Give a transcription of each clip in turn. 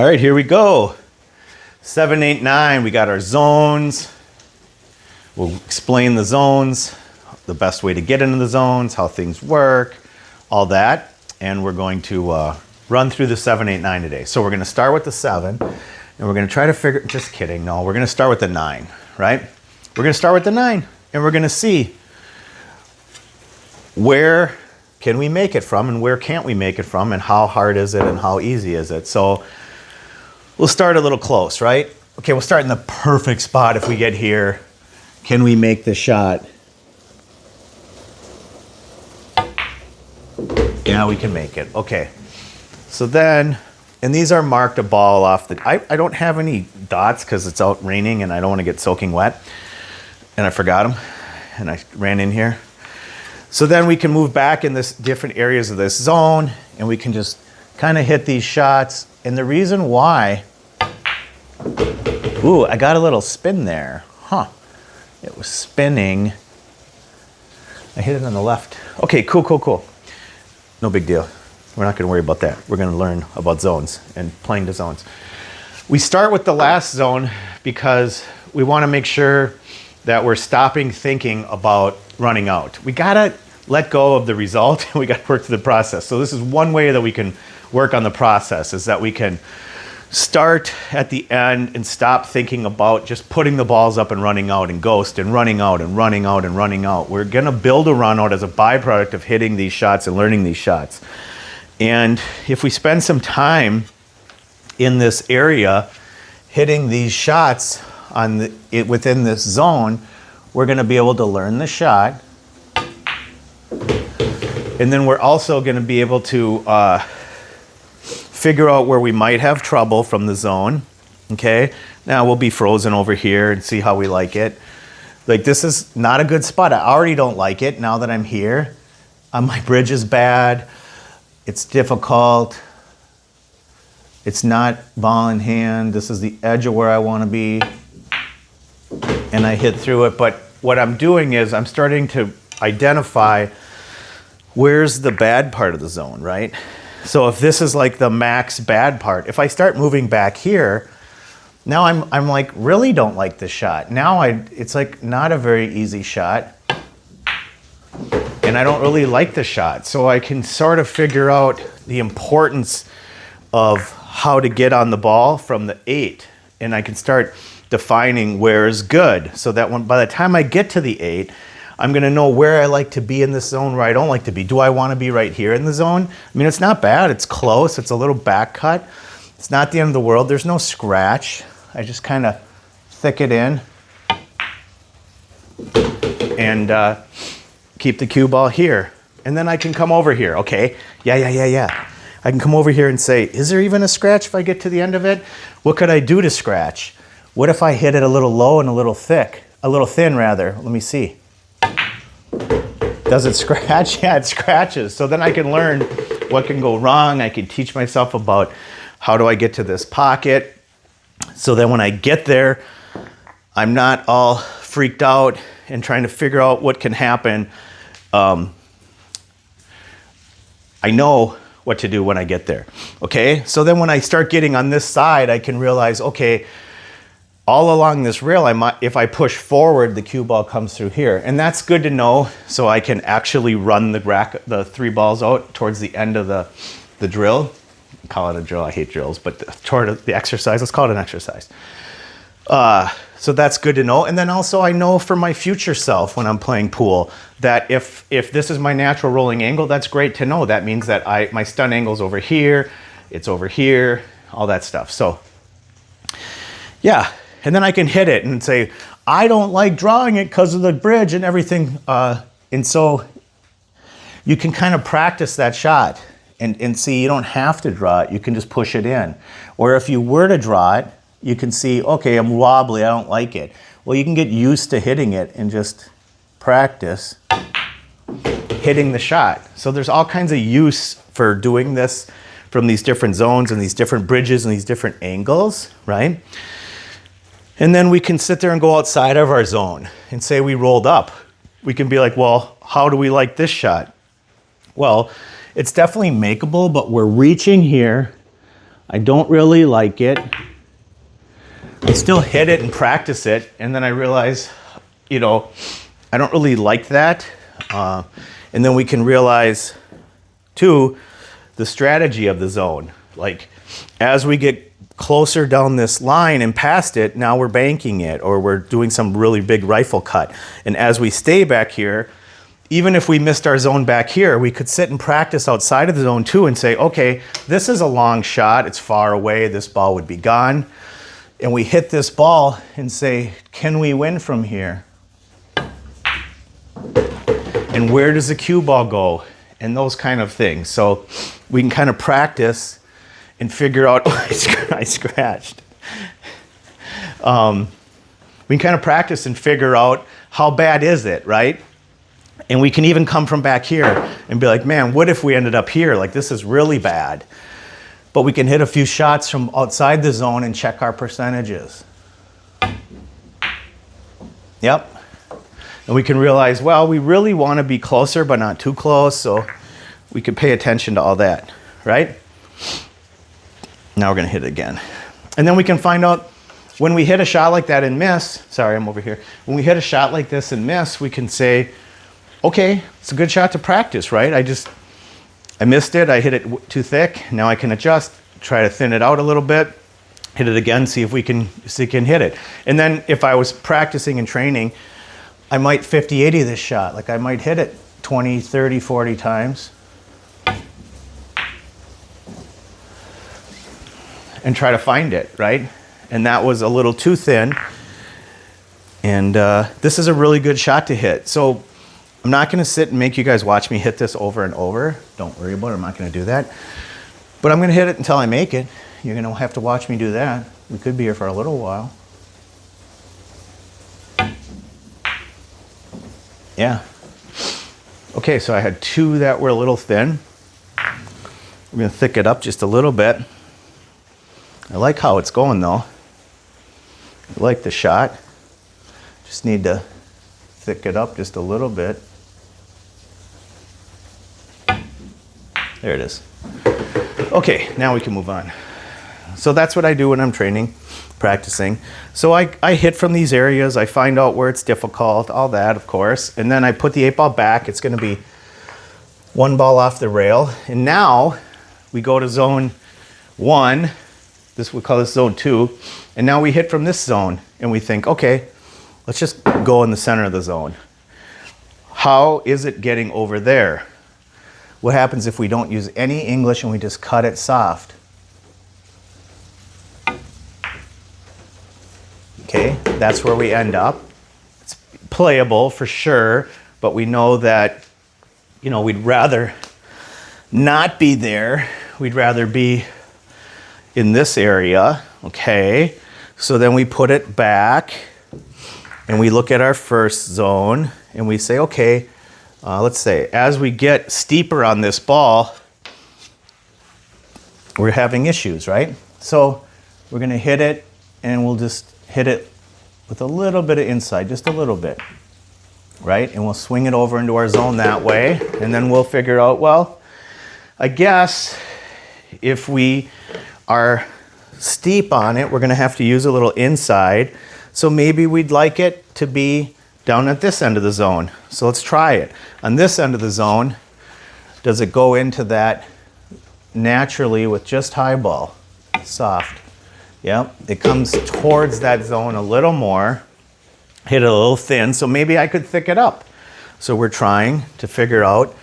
All right, here we go. 7, 8, 9, we got our zones. We'll explain the zones, the best way to get into the zones, how things work, all that. And we're going to run through the 7, 8, 9 today. So we're gonna start with the 7, and we're gonna try to figure, just kidding, no, we're gonna start with the 9, right? We're gonna start with the 9, and we're gonna see where can we make it from and where can't we make it from, and how hard is it and how easy is it. So we'll start a little close, right? Okay, we'll start in the perfect spot. If we get here, can we make the shot? Yeah, we can make it. Okay. So then, and these are marked a ball off the, I don't have any dots because it's out raining and I don't want to get soaking wet. And I forgot them and I ran in here. So then we can move back in this different areas of this zone and we can just kind of hit these shots. And the reason why, ooh, I got a little spin there. Huh. It was spinning. I hit it on the left. Okay, cool. No big deal. We're not going to worry about that. We're going to learn about zones and playing to zones. We start with the last zone because we want to make sure that we're stopping thinking about running out. We got to let go of the result and we got to work through the process. So this is one way that we can work on the process, is that we can start at the end and stop thinking about just putting the balls up and running out and ghost and running out and running out and running out. We're going to build a run out as a byproduct of hitting these shots and learning these shots. And if we spend some time in this area hitting these shots on within this zone, we're going to be able to learn the shot. And then we're also going to be able to figure out where we might have trouble from the zone. Okay, now we'll be frozen over here and see how we like it. Like, this is not a good spot. I already don't like it now that I'm here. My bridge is bad. It's difficult. It's not ball in hand. This is the edge of where I want to be. And I hit through it. But what I'm doing is I'm starting to identify where's the bad part of the zone, right? So if this is like the max bad part, if I start moving back here, now I'm like, really don't like this shot. Now it's like not a very easy shot. And I don't really like the shot. So I can sort of figure out the importance of how to get on the ball from the 8. And I can start defining where is good. So that by the time I get to the 8, I'm going to know where I like to be in this zone, where I don't like to be. Do I want to be right here in the zone? I mean, it's not bad. It's close. It's a little back cut. It's not the end of the world. There's no scratch. I just kind of thick it in and keep the cue ball here. And then I can come over here. Okay, yeah. I can come over here and say, is there even a scratch if I get to the end of it? What could I do to scratch? What if I hit it a little low and a little thick? A little thin, rather. Let me see. Does it scratch? Yeah, it scratches. So then I can learn what can go wrong. I can teach myself about how do I get to this pocket. So then when I get there, I'm not all freaked out and trying to figure out what can happen. I know what to do when I get there. Okay, so then when I start getting on this side, I can realize, okay, all along this rail, if I push forward, the cue ball comes through here. And that's good to know, so I can actually run the 3 balls out towards the end of the drill. Call it a drill, I hate drills, but toward the exercise, let's call it an exercise. So that's good to know. And then also I know for my future self when I'm playing pool that if this is my natural rolling angle, that's great to know. That means that my stun angle's over here, it's over here, all that stuff. So yeah. And then I can hit it and say, I don't like drawing it because of the bridge and everything. And so you can kind of practice that shot and see you don't have to draw it. You can just push it in. Or if you were to draw it, you can see, okay, I'm wobbly, I don't like it. Well, you can get used to hitting it and just practice hitting the shot. So there's all kinds of use for doing this from these different zones and these different bridges and these different angles, right? And then we can sit there and go outside of our zone and say we rolled up. We can be like, well, how do we like this shot? Well, it's definitely makeable, but we're reaching here. I don't really like it. I still hit it and practice it, and then I realize, you know, I don't really like that. And then we can realize, too, the strategy of the zone. Like, as we get closer down this line and past it, now we're banking it, or we're doing some really big rifle cut. And as we stay back here, even if we missed our zone back here, we could sit and practice outside of the zone too and say, okay, this is a long shot, it's far away, this ball would be gone. And we hit this ball and say, can we win from here? And where does the cue ball go? And those kind of things. So we can kind of practice and figure out, I scratched. We can kind of practice and figure out how bad is it, right? And we can even come from back here and be like, man, what if we ended up here? Like, this is really bad. But we can hit a few shots from outside the zone and check our percentages. Yep. And we can realize, well, we really want to be closer, but not too close. So we can pay attention to all that, right? Now we're going to hit it again. And then we can find out when we hit a shot like that and miss. Sorry, I'm over here. When we hit a shot like this and miss, we can say, okay, it's a good shot to practice, right? I missed it, I hit it too thick. Now I can adjust, try to thin it out a little bit, hit it again, see if we can hit it. And then if I was practicing and training, I might 50-80 this shot. Like, I might hit it 20, 30, 40 times. And try to find it, right? And that was a little too thin. And this is a really good shot to hit. So I'm not gonna sit and make you guys watch me hit this over and over. Don't worry about it, I'm not gonna do that. But I'm gonna hit it until I make it. You're gonna have to watch me do that. We could be here for a little while. Yeah. Okay, so I had two that were a little thin. I'm gonna thick it up just a little bit. I like how it's going though. I like the shot. Just need to thick it up just a little bit. There it is. Okay, now we can move on. So that's what I do when I'm training, practicing. So I hit from these areas, I find out where it's difficult, all that, of course, and then I put the 8-ball back. It's gonna be one ball off the rail. And now we go to zone 1. We call this zone 2. And now we hit from this zone and we think, okay, let's just go in the center of the zone. How is it getting over there? What happens if we don't use any English and we just cut it soft? Okay, that's where we end up. It's playable for sure, but we know that, you know, we'd rather not be there. We'd rather be in this area, okay? So then we put it back and we look at our first zone and we say, okay, let's say as we get steeper on this ball, we're having issues, right? So we're gonna hit it and we'll just hit it with a little bit of inside, just a little bit, right? And we'll swing it over into our zone that way. And then we'll figure out, well, I guess if we are steep on it, we're gonna have to use a little inside. So maybe we'd like it to be down at this end of the zone. So let's try it. On this end of the zone, does it go into that naturally with just high ball? Soft. Yep, it comes towards that zone a little more. Hit it a little thin, so maybe I could thick it up. So we're trying to figure out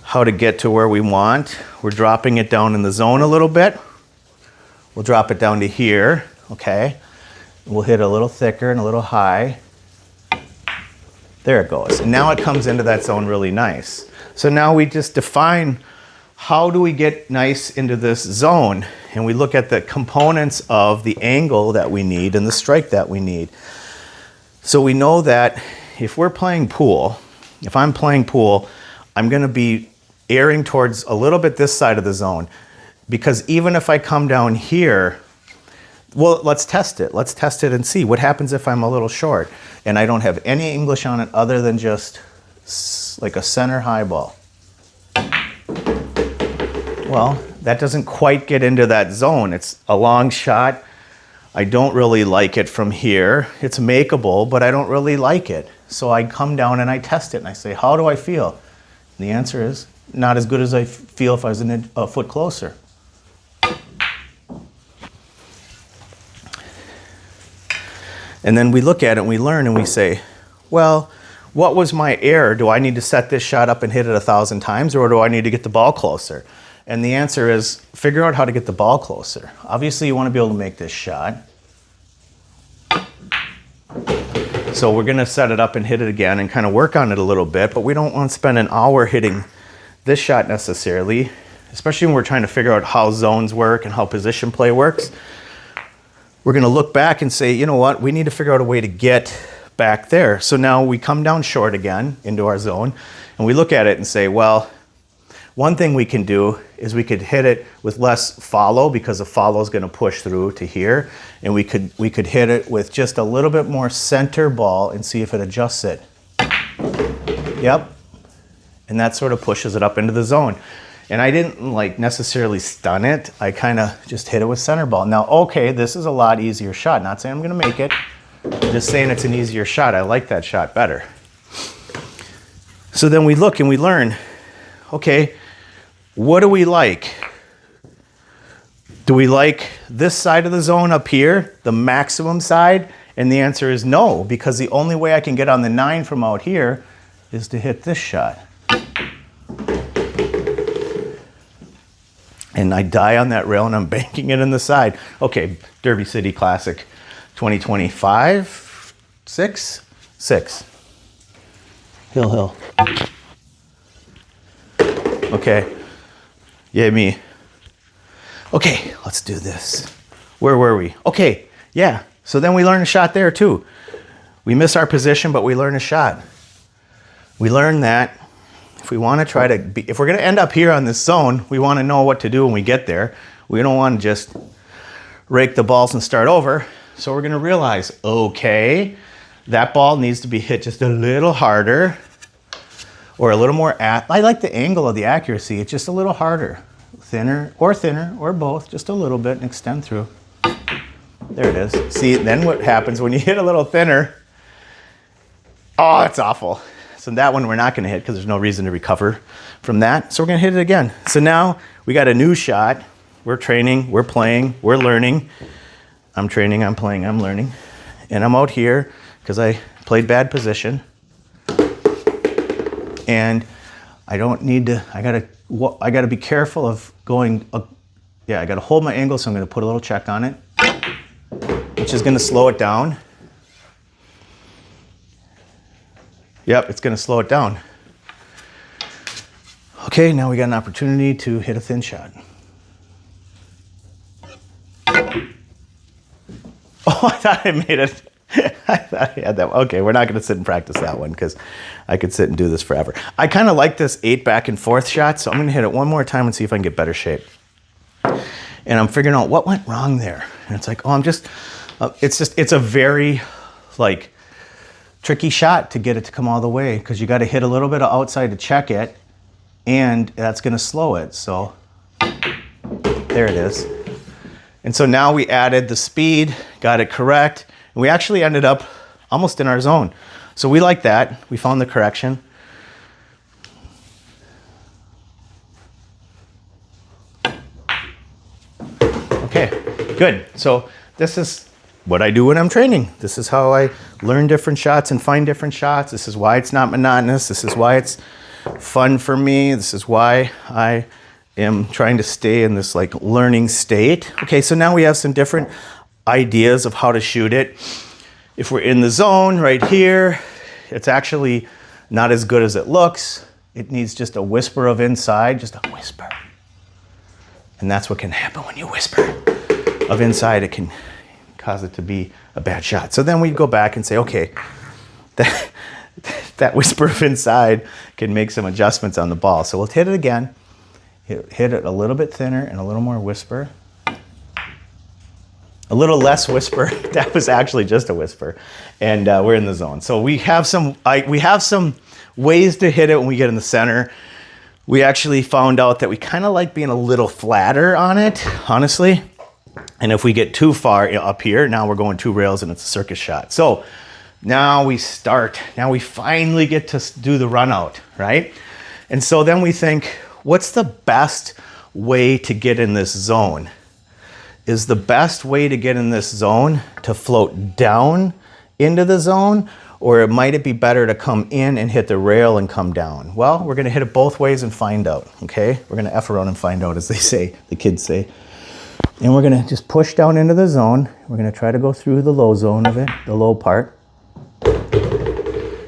how to get to where we want. We're dropping it down in the zone a little bit. We'll drop it down to here, okay? We'll hit a little thicker and a little high. There it goes. And now it comes into that zone really nice. So now we just define how do we get nice into this zone? And we look at the components of the angle that we need and the strike that we need. So we know that if we're playing pool, if I'm playing pool, I'm gonna be airing towards a little bit this side of the zone. Because even if I come down here, well, let's test it. Let's test it and see what happens if I'm a little short and I don't have any English on it other than just like a center high ball. Well, that doesn't quite get into that zone. It's a long shot. I don't really like it from here. It's makeable, but I don't really like it. So I come down and I test it and I say, how do I feel? And the answer is not as good as I feel if I was a foot closer. And then we look at it and we learn and we say, well, what was my error? Do I need to set this shot up and hit it 1,000 times, or do I need to get the ball closer? And the answer is figure out how to get the ball closer. Obviously you want to be able to make this shot. So we're going to set it up and hit it again and kind of work on it a little bit, but we don't want to spend an hour hitting this shot necessarily, especially when we're trying to figure out how zones work and how position play works. We're going to look back and say, you know what, we need to figure out a way to get back there. So now we come down short again into our zone and we look at it and say, well, one thing we can do is we could hit it with less follow, because the follow is going to push through to here, and we could hit it with just a little bit more center ball and see if it adjusts it. Yep. And that sort of pushes it up into the zone. And I didn't like necessarily stun it. I kind of just hit it with center ball. Now, okay, this is a lot easier shot. Not saying I'm going to make it. I'm just saying it's an easier shot. I like that shot better. So then we look and we learn, okay, what do we like? Do we like this side of the zone up here, the maximum side? And the answer is no, because the only way I can get on the 9 from out here is to hit this shot. And I die on that rail and I'm banking it in the side. Okay, Derby City Classic 2025, 6. Hill. Okay, yay me. Okay, let's do this. Where were we? Okay, yeah, so then we learn a shot there too. We miss our position, but we learn a shot. We learn that if we want to try to be, if we're going to end up here on this zone, we want to know what to do when we get there. We don't want to just rake the balls and start over. So we're going to realize, okay, that ball needs to be hit just a little harder, or a little more I like the angle of the accuracy. It's just a little harder, thinner, or both, just a little bit, and extend through. There it is. See, then what happens when you hit a little thinner? Oh, it's awful. So that one we're not going to hit because there's no reason to recover from that. So we're going to hit it again. So now we got a new shot. We're training, we're playing, we're learning. I'm training, I'm playing, I'm learning. And I'm out here because I played bad position. And I don't need to, I got to be careful of going, yeah, I got to hold my angle, so I'm going to put a little check on it, which is going to slow it down. Yep, it's going to slow it down. Okay, now we got an opportunity to hit a thin shot. Oh, I thought I made it. I thought I had that one. Okay, we're not going to sit and practice that one because I could sit and do this forever. I kind of like this 8 back and forth shot, so I'm going to hit it one more time and see if I can get better shape. And I'm figuring out what went wrong there. And it's like, oh, it's a very, like, tricky shot to get it to come all the way, because you got to hit a little bit of outside to check it, and that's going to slow it. So there it is. And so now we added the speed, got it correct, and we actually ended up almost in our zone. So we like that. We found the correction. Okay, good. So this is what I do when I'm training. This is how I learn different shots and find different shots. This is why it's not monotonous. This is why it's fun for me. This is why I am trying to stay in this like learning state. Okay, so now we have some different ideas of how to shoot it. If we're in the zone right here, it's actually not as good as it looks. It needs just a whisper of inside, just a whisper. And that's what can happen when you whisper of inside. It can cause it to be a bad shot. So then we go back and say, okay, that whisper of inside can make some adjustments on the ball. So we'll hit it again, hit it a little bit thinner and a little more whisper. A little less whisper. That was actually just a whisper. And we're in the zone. So we have some ways to hit it when we get in the center. We actually found out that we kind of like being a little flatter on it, honestly. And if we get too far up here, now we're going 2 rails and it's a circus shot. So now we start. Now we finally get to do the run out, right? And so then we think, what's the best way to get in this zone? Is the best way to get in this zone to float down into the zone? Or might it be better to come in and hit the rail and come down? Well, we're gonna hit it both ways and find out, okay? We're gonna F around and find out, as they say, the kids say. And we're gonna just push down into the zone. We're gonna try to go through the low zone of it, the low part.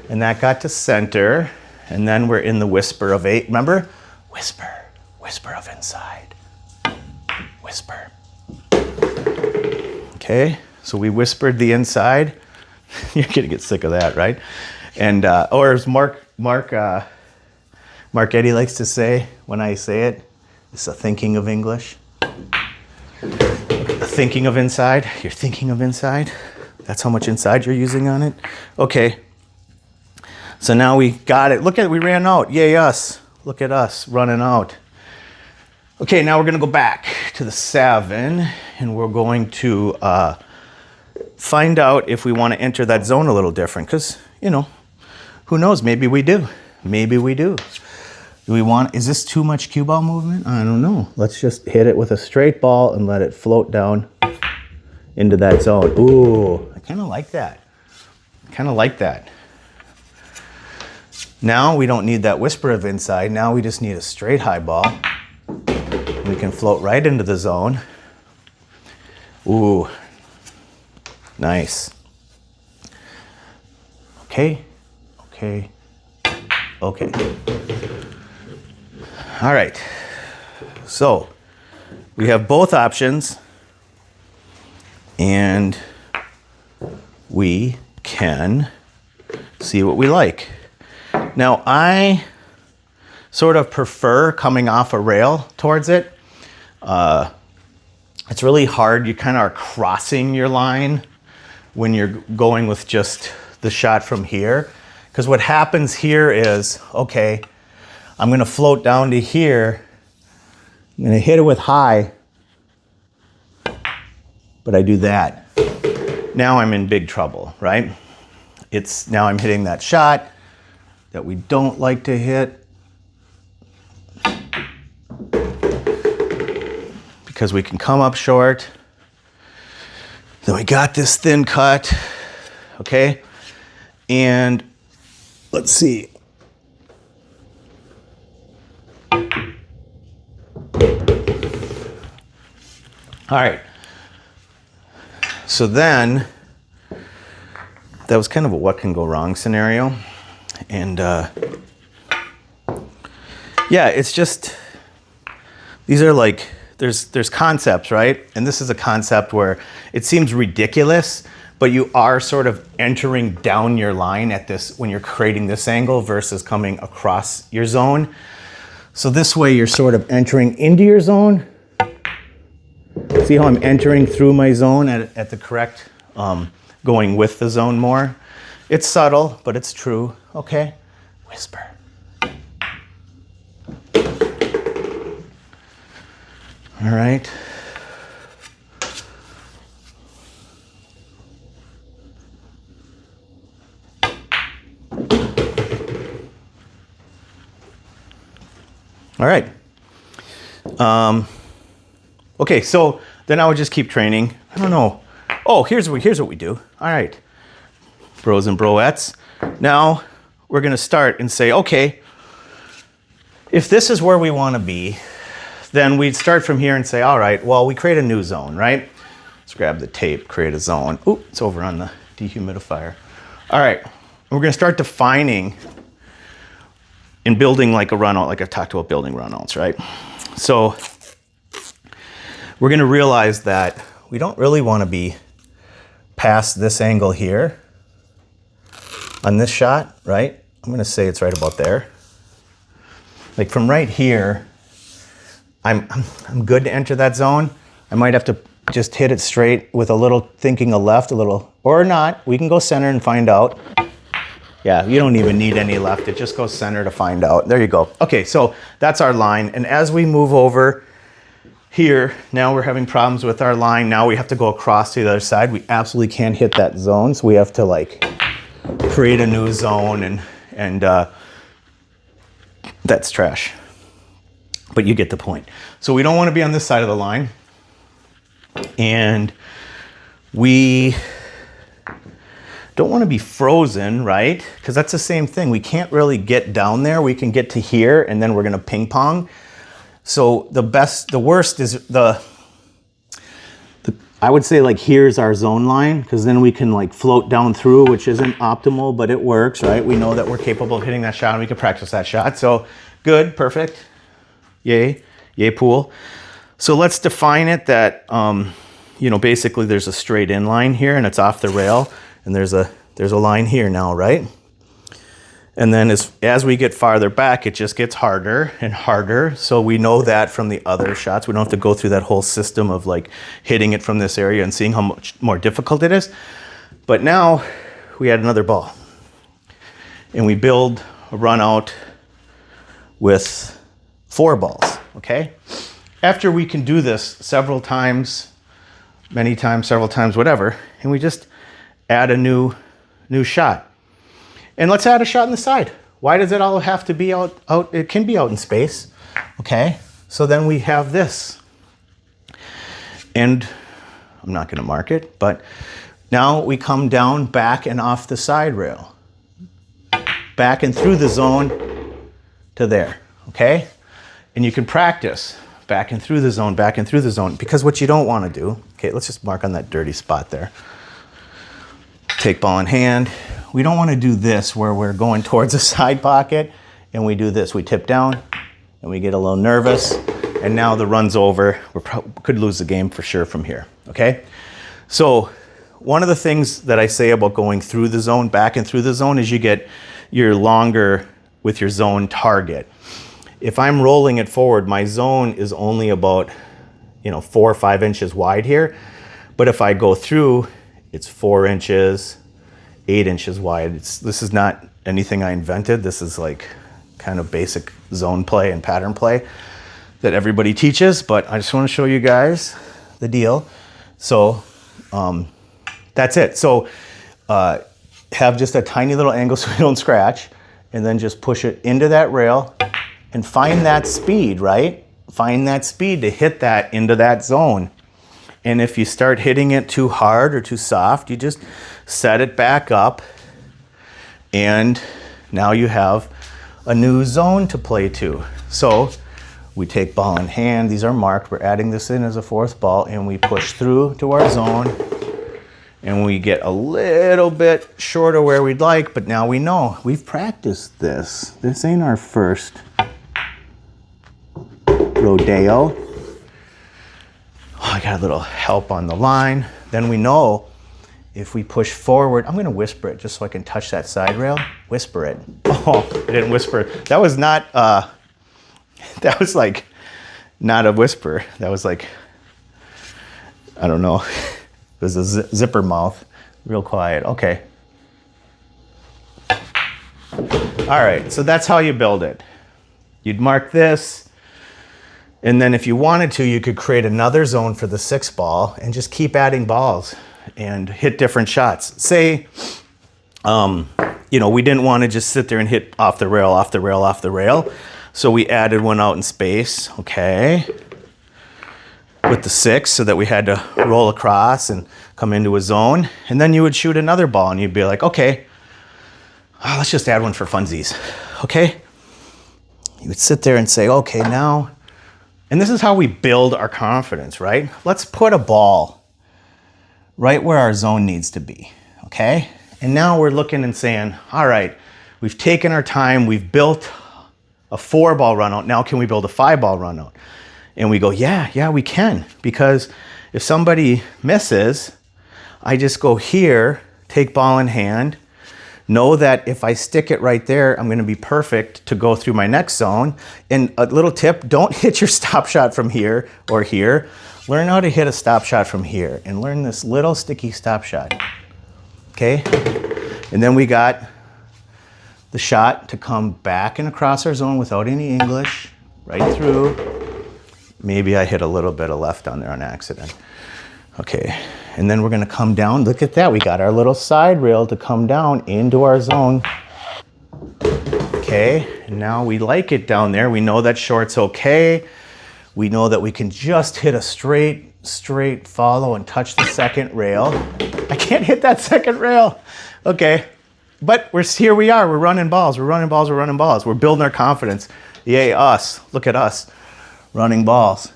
And that got to center. And then we're in the whisper of 8, remember? Whisper, whisper of inside, whisper. Okay, so we whispered the inside. You're gonna get sick of that, right? And or as Mark Eddy likes to say when I say it, it's a thinking of English. A thinking of inside. You're thinking of inside. That's how much inside you're using on it. Okay. So now we got it. Look at it. We ran out. Yay us. Look at us running out. Okay, now we're gonna go back to the 7, and we're going to find out if we want to enter that zone a little different, because, you know, who knows, maybe we do. Maybe we do. Do we want, is this too much cue ball movement? I don't know. Let's just hit it with a straight ball and let it float down into that zone. Ooh, I kind of like that. Kind of like that. Now we don't need that whisper of inside. Now we just need a straight high ball. We can float right into the zone. Ooh. Nice. Okay, okay, okay. All right, so we have both options and we can see what we like. Now I sort of prefer coming off a rail towards it. It's really hard. You kind of are crossing your line when you're going with just the shot from here. Because what happens here is, okay, I'm gonna float down to here, I'm gonna hit it with high, but I do that. Now I'm in big trouble, right? Now I'm hitting that shot that we don't like to hit, because we can come up short. Then we got this thin cut, okay? And let's see. All right. So then, that was kind of a what can go wrong scenario. And yeah, it's just, these are like, there's concepts, right? And this is a concept where it seems ridiculous, but you are sort of entering down your line at this, when you're creating this angle versus coming across your zone. So this way you're sort of entering into your zone. See how I'm entering through my zone at the correct, going with the zone more. It's subtle, but it's true. Okay, whisper. All right. All right. Okay, so then I would just keep training. I don't know. Oh, here's what we do. All right, bros and broettes. Now we're gonna start and say, okay, if this is where we wanna be, then we'd start from here and say, all right, well, we create a new zone, right? Let's grab the tape, create a zone. Ooh, it's over on the dehumidifier. All right, we're gonna start defining and building like a run out, like I talked about building run outs, right? So we're gonna realize that we don't really wanna be past this angle here on this shot, right? I'm gonna say it's right about there. Like from right here, I'm good to enter that zone. I might have to just hit it straight with a little thinking a left, a little, or not. We can go center and find out. Yeah, you don't even need any left. It just goes center to find out. There you go. Okay, so that's our line. And as we move over here, now we're having problems with our line. Now we have to go across to the other side. We absolutely can't hit that zone. So we have to like create a new zone and that's trash. But you get the point. So we don't want to be on this side of the line. And we don't want to be frozen, right? Because that's the same thing. We can't really get down there. We can get to here and then we're going to ping pong. So the worst is I would say like here's our zone line, because then we can like float down through, which isn't optimal, but it works, right? We know that we're capable of hitting that shot and we can practice that shot. So good, perfect. Yay, yay pool. So let's define it that, you know, basically there's a straight in line here and it's off the rail. And there's a line here now, right? And then as we get farther back, it just gets harder and harder. So we know that from the other shots. We don't have to go through that whole system of like hitting it from this area and seeing how much more difficult it is. But now we add another ball. And we build a run out with 4 balls, okay? After we can do this several times, many times, several times, whatever, and we just add a new shot. And let's add a shot on the side. Why does it all have to be out? It can be out in space, okay? So then we have this. And I'm not gonna mark it, but now we come down, back and off the side rail. Back and through the zone to there, okay? And you can practice back and through the zone, back and through the zone, because what you don't wanna do, okay, let's just mark on that dirty spot there. Take ball in hand. We don't want to do this where we're going towards a side pocket and we do this. We tip down and we get a little nervous and now the run's over. We could lose the game for sure from here, okay? So one of the things that I say about going through the zone, back and through the zone, is you're longer with your zone target. If I'm rolling it forward, my zone is only about, 4 or 5 inches wide here. But if I go through, it's 4 inches, 8 inches wide. This is not anything I invented. This is like kind of basic zone play and pattern play that everybody teaches, but I just want to show you guys the deal. So that's it. So have just a tiny little angle so you don't scratch, and then just push it into that rail and find that speed, right? Find that speed to hit that into that zone. And if you start hitting it too hard or too soft, you just set it back up and now you have a new zone to play to. So we take ball in hand, these are marked, we're adding this in as a 4th ball and we push through to our zone and we get a little bit short of where we'd like, but now we know, we've practiced this. This ain't our first rodeo. I got a little help on the line. Then we know if we push forward, I'm gonna whisper it just so I can touch that side rail. Whisper it. Oh, I didn't whisper. That was not, that was like not a whisper. That was like, I don't know. It was a zipper mouth, real quiet. Okay. All right, so that's how you build it. You'd mark this. And then if you wanted to, you could create another zone for the 6th ball and just keep adding balls and hit different shots. Say, we didn't want to just sit there and hit off the rail, off the rail, off the rail. So we added one out in space, okay, with the 6 so that we had to roll across and come into a zone. And then you would shoot another ball and you'd be like, okay, let's just add one for funsies, okay? You would sit there and say, okay, now, and this is how we build our confidence, right? Let's put a ball right where our zone needs to be, okay? And now we're looking and saying, all right, we've taken our time, we've built a 4-ball run out, now can we build a 5-ball run out? And we go, yeah, we can. Because if somebody misses, I just go here, take ball in hand, know that if I stick it right there, I'm gonna be perfect to go through my next zone. And a little tip, don't hit your stop shot from here or here. Learn how to hit a stop shot from here and learn this little sticky stop shot, okay? And then we got the shot to come back and across our zone without any English, right through. Maybe I hit a little bit of left on there on accident. Okay, and then we're gonna come down. Look at that, we got our little side rail to come down into our zone. Okay, and now we like it down there. We know that short's okay. We know that we can just hit a straight follow and touch the second rail. I can't hit that second rail. Okay, but here we are. We're running balls. We're running balls. We're running balls. We're building our confidence. Yay, us. Look at us running balls.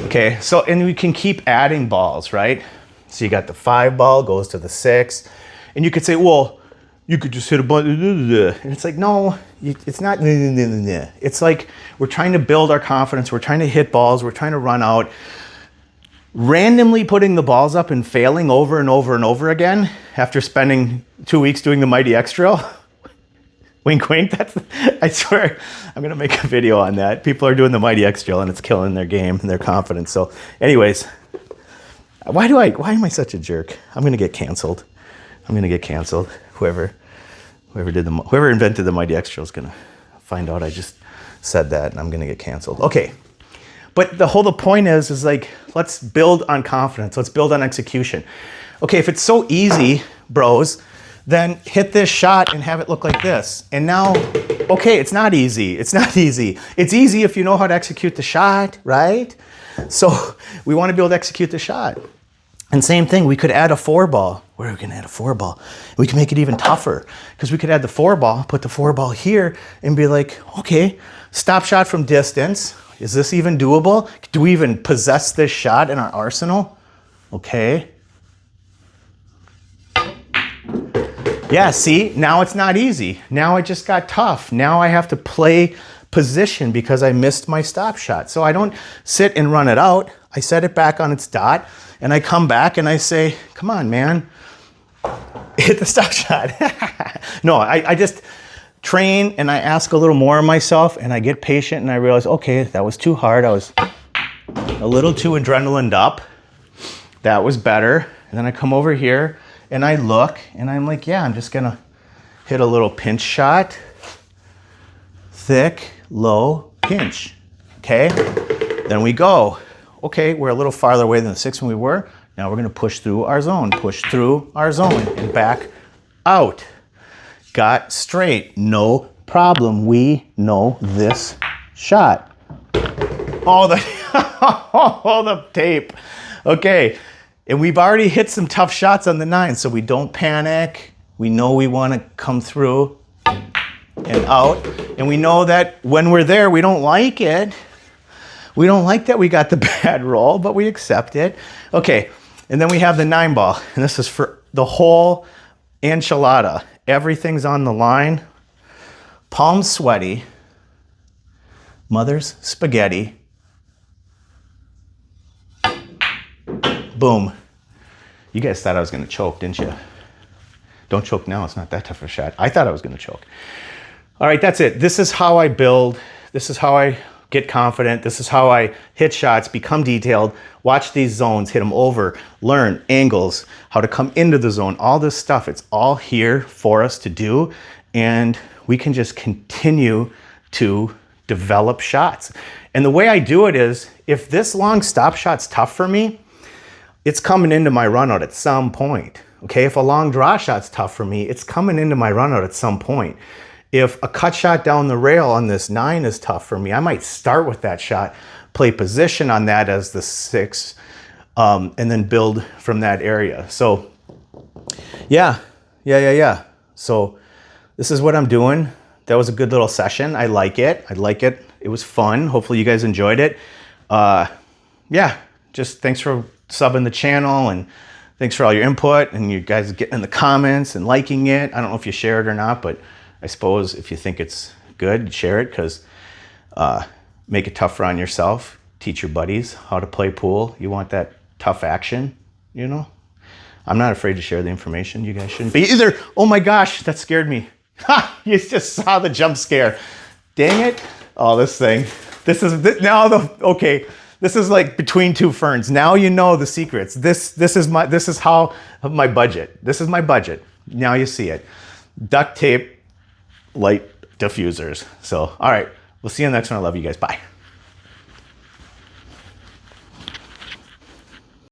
Okay, so, and we can keep adding balls, right? So you got the 5 ball goes to the 6. And you could say, well, you could just hit a button. And it's like, no, it's not. It's like we're trying to build our confidence. We're trying to hit balls. We're trying to run out. Randomly putting the balls up and failing over and over and over again after spending 2 weeks doing the Mighty X drill. Wink, wink. I swear, I'm going to make a video on that. People are doing the Mighty X drill and it's killing their game and their confidence. So anyways, why am I such a jerk? I'm going to get canceled. I'm going to get canceled. Whoever invented the Mighty X drill is going to find out I just said that and I'm going to get canceled. Okay. But the whole point is like, let's build on confidence. Let's build on execution. Okay, if it's so easy, bros, then hit this shot and have it look like this. And now, okay, it's not easy. It's not easy. It's easy if you know how to execute the shot, right? So we want to be able to execute the shot. And same thing, we could add a 4 ball. Where are we going to add a 4 ball? We can make it even tougher because we could add the 4 ball, put the 4 ball here and be like, okay, stop shot from distance. Is this even doable? Do we even possess this shot in our arsenal? Okay. Yeah, see, now it's not easy. Now it just got tough. Now I have to play position because I missed my stop shot. So I don't sit and run it out. I set it back on its dot and I come back and I say, come on, man, hit the stop shot. No, I just train and I ask a little more of myself and I get patient and I realize, okay, that was too hard. I was a little too adrenalined up. That was better. And then I come over here and I look and I'm like, yeah, I'm just gonna hit a little pinch shot. Thick, low, pinch. Okay, then we go. Okay, we're a little farther away than the 6 when we were. Now we're gonna push through our zone, and back out. Got straight, no problem. We know this shot. All the, all the tape. Okay, and we've already hit some tough shots on the 9, so we don't panic. We know we want to come through and out, and we know that when we're there, we don't like it. We don't like that we got the bad roll, but we accept it. Okay, and then we have the 9 ball, and this is for the whole enchilada. Everything's on the line. Palms sweaty. Mother's spaghetti. Boom. You guys thought I was going to choke, didn't you? Don't choke now. It's not that tough a shot. I thought I was going to choke. All right, that's it. This is how I build. This is how I get confident. This is how I hit shots, become detailed, watch these zones, hit them over, learn angles, how to come into the zone, all this stuff. It's all here for us to do. And we can just continue to develop shots. And the way I do it is, if this long stop shot's tough for me, it's coming into my run out at some point. Okay, if a long draw shot's tough for me, it's coming into my run out at some point. If a cut shot down the rail on this 9 is tough for me, I might start with that shot, play position on that as the 6, and then build from that area. So yeah. So this is what I'm doing. That was a good little session. I like it. It was fun. Hopefully you guys enjoyed it. Yeah, just thanks for subbing the channel and thanks for all your input and you guys getting in the comments and liking it. I don't know if you share it or not, but I suppose if you think it's good, share it, because make it tougher on yourself. Teach your buddies how to play pool. You want that tough action, you know? I'm not afraid to share the information. You guys shouldn't be either. Oh my gosh, that scared me. Ha! You just saw the jump scare. Dang it. Oh, this thing. This is like between two ferns. Now you know the secrets. This is how my budget. This is my budget. Now you see it. duct tape light diffusers. So, all right, we'll see you in the next one. I love you guys. Bye.